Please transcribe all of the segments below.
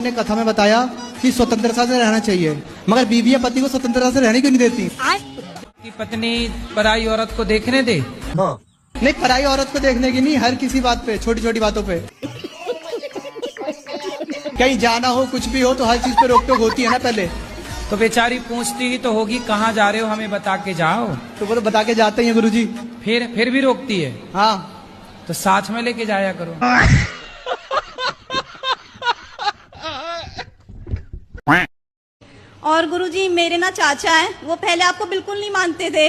ने कथा में बताया कि स्वतंत्रता से रहना चाहिए, मगर बीवियां पति को स्वतंत्रता से रहने क्यों नहीं देती? कि पत्नी पराई औरत को देखने दे। हाँ। नहीं, पराई औरत को देखने की नहीं, हर किसी बात पे, छोटी छोटी बातों पे। कहीं जाना हो, कुछ भी हो, तो हर चीज पे रोक टोक होती है ना पहले। तो बेचारी पूछती ही तो होगी कहाँ जा रहे हो, हमें बता के जाओ। तो वो तो बता के जाते हैं गुरुजी। फिर भी रोकती है। हाँ, तो साथ में लेके जाया करो। और गुरुजी मेरे ना चाचा हैं, वो पहले आपको बिल्कुल नहीं मानते थे,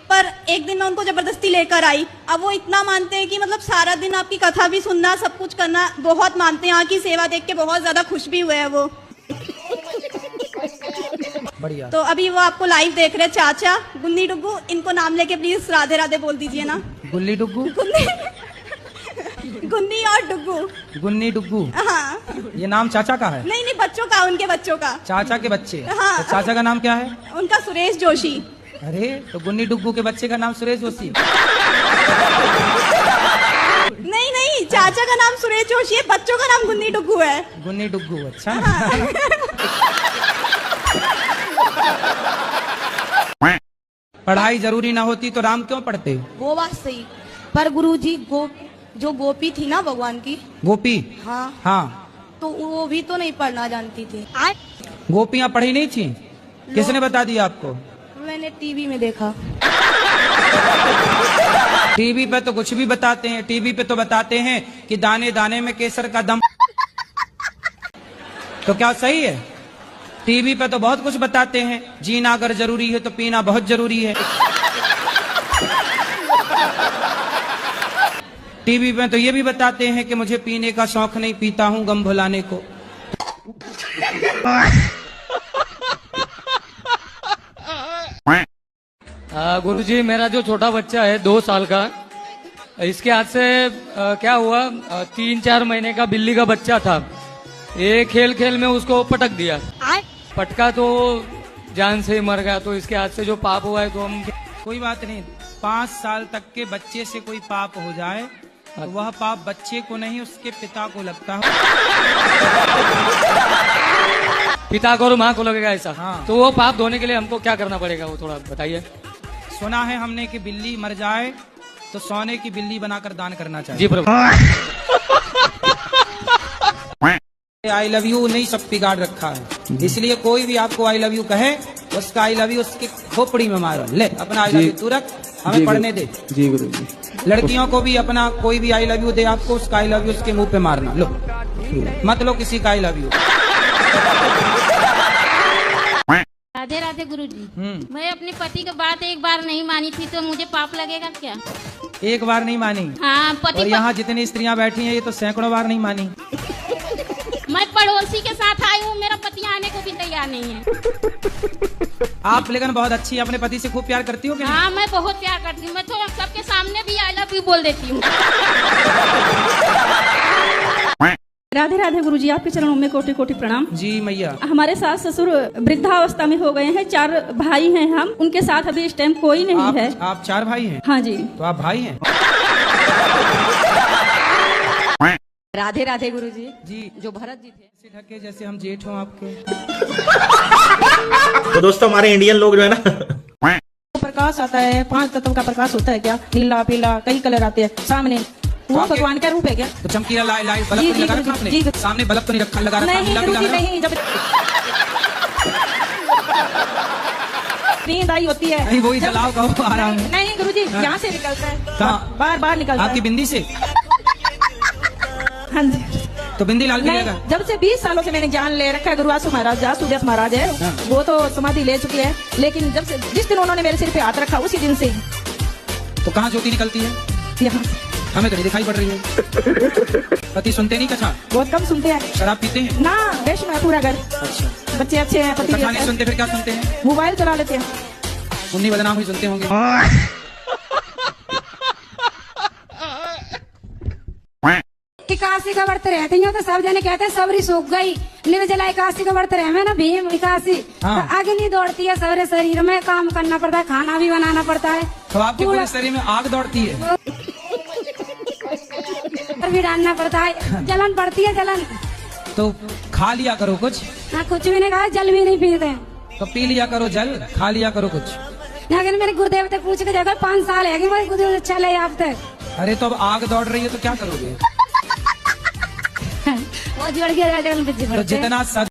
पर एक दिन मैं उनको जबरदस्ती लेकर आई। अब वो इतना मानते हैं कि मतलब सारा दिन आपकी कथा भी सुनना, सब कुछ करना, बहुत मानते हैं। यहाँ की सेवा देख के बहुत ज्यादा खुश भी हुए हैं वो। बढ़िया। तो अभी वो आपको लाइव देख रहे हैं। चाचा गुन्नी डुग्गू, इनको नाम लेके प्लीज राधे राधे बोल दीजिए ना। गुल्ली डुग्गू, गुन्नी और डुग्गू। गुन्नी डुग्गू, हाँ। ये नाम चाचा का है? नहीं नहीं, बच्चों का, उनके बच्चों का। चाचा के बच्चे? हाँ। तो चाचा का नाम क्या है? उनका सुरेश जोशी। अरे तो गुन्नी डुग्गू के बच्चे का नाम सुरेश जोशी? नहीं नहीं, चाचा का नाम सुरेश जोशी है, बच्चों का नाम गुन्नी डुग्गू है। गुन्नी डुग्गू, अच्छा। पढ़ाई जरूरी ना होती तो राम क्यों पढ़ते? वो बात सही, पर गुरुजी जो गोपी थी ना भगवान की, गोपी? हाँ हाँ। तो वो भी तो नहीं पढ़ना जानती थी। गोपियाँ पढ़ी नहीं थी? किसने बता दिया आपको? मैंने टीवी में देखा। टीवी पे तो कुछ भी बताते हैं। टीवी पे तो बताते हैं कि दाने दाने में केसर का दम। तो क्या सही है? टीवी पे तो बहुत कुछ बताते हैं। जीना अगर जरूरी है तो पीना बहुत जरूरी है। टीवी पे तो ये भी बताते हैं कि मुझे पीने का शौक नहीं, पीता हूं गम भुलाने को। गुरुजी मेरा जो छोटा बच्चा है 2 साल का, इसके हाथ से क्या हुआ, 3-4 महीने का बिल्ली का बच्चा था। ये खेल खेल में उसको पटक दिया। पटका तो जान से ही मर गया। तो इसके हाथ से जो पाप हुआ है तो हम, कोई बात नहीं, 5 साल तक के बच्चे से कोई पाप हो जाए तो वह पाप बच्चे को नहीं उसके पिता को लगता है। पिता को और माँ को लगेगा ऐसा? हाँ। तो वो पाप धोने के लिए हमको क्या करना पड़ेगा, वो थोड़ा बताइए। सुना है हमने कि बिल्ली मर जाए तो सोने की बिल्ली बनाकर दान करना चाहिए। जी प्रभु। आई लव यू नहीं सब बिगाड़ रखा है, इसलिए कोई भी आपको आई लव यू कहे, उसका आई लव यू उसके खोपड़ी में मारो। ले अपना आई लव यू तू रख, हमें पढ़ने दे। जी गुरु जी। लड़कियों को भी अपना कोई भी आई लव यू दे आपको, उसका आई लव यू उसके मुंह पे मारना। लो मत लो किसी का I love you. Radhe Radhe Guruji. मैं अपने पति की बात एक बार नहीं मानी थी तो मुझे पाप लगेगा क्या? एक बार नहीं मानी? हाँ, पति। और यहाँ जितनी स्त्रियाँ बैठी हैं ये तो सैकड़ों बार नहीं मानी। मैं पड़ोसी के साथ आई हूँ, मेरा पति आने को भी तैयार नहीं है। आप लेकिन बहुत अच्छी, अपने पति से खूब प्यार करती हो क्या? हाँ, मैं बहुत प्यार करती हूँ। मैं तो सबके सामने भी आई लव यू बोल देती हूँ। राधे राधे गुरुजी, आपके चरणों में कोटि कोटि प्रणाम। जी मैया। हमारे सास ससुर वृद्धावस्था में हो गए हैं, 4 भाई हैं हम, उनके साथ अभी इस टाइम कोई नहीं है। आप 4 भाई हैं? हाँ जी। तो आप भाई हैं? राधे राधे गुरुजी। जी। जो भरत जी थे, ढके जैसे हम जेठ हों आपके। तो दोस्तों हमारे इंडियन लोग जो है ना, प्रकाश आता है, 5 तत्व का प्रकाश होता है क्या, नीला पीला कई कलर आते हैं सामने, वो भगवान का रूप है क्या? तो चमकीला लाइट बल्ब तो लगा रखा आपने? सामने बल्ब तो नहीं रखा, लगा रखा? नहीं गुरुजी नहीं, जब नींद आई होती है नहीं, वही जलाओ कहो आराम। नहीं गुरुजी, यहाँ से निकलता है। कहाँ? बार निकलता है। आपकी बिंदी से? हाँ जी। तो बिंदी लाल नहीं, नहीं, जब से 20 सालों से मैंने ज्ञान ले रखा है। गुरुवासु महाराज, जासुदास महाराज है, वो तो समाधि ले चुके हैं, लेकिन जब से जिस दिन उन्होंने मेरे सिर पे हाथ रखा उसी दिन से। तो कहाँ ज्योति निकलती है? यहाँ हमें तो नहीं दिखाई पड़ रही है। पति सुनते नहीं कथा? बहुत कम सुनते हैं। शराब पीते हैं ना? वैष्णव है पूरा घर। अच्छा। बच्चे अच्छे हैं, पति कथा नहीं सुनते, फिर क्या सुनते हैं? मोबाइल चला लेते हैं। उन्हीं बदनाम ही सुनते होंगे। एकादशी का व्रत रहती हूँ तो सब जने कहते हैं सबरी सूख गई, निर्जला एकादशी का व्रत रहे में ना भीम एकादशी। हाँ। तो आगे नहीं दौड़ती है, सारे शरीर में काम करना पड़ता है, खाना भी बनाना पड़ता है। तो आपके पूरे शरीर में आग दौड़ती है? भी डालना पड़ता है, जलन पड़ती है, जलन तो खा लिया करो कुछ, हाँ कुछ भी नहीं कहा, जल भी नहीं पीते। तो पी लिया करो जल, खा लिया करो कुछ। लेकिन मेरे गुरुदेव तक पूछ के देखो 5 साल है कि मेरे गुरुदेव चले आप तक। अरे तो अब आग दौड़ रही है तो क्या करोगे? वो जोड़ के तो जितना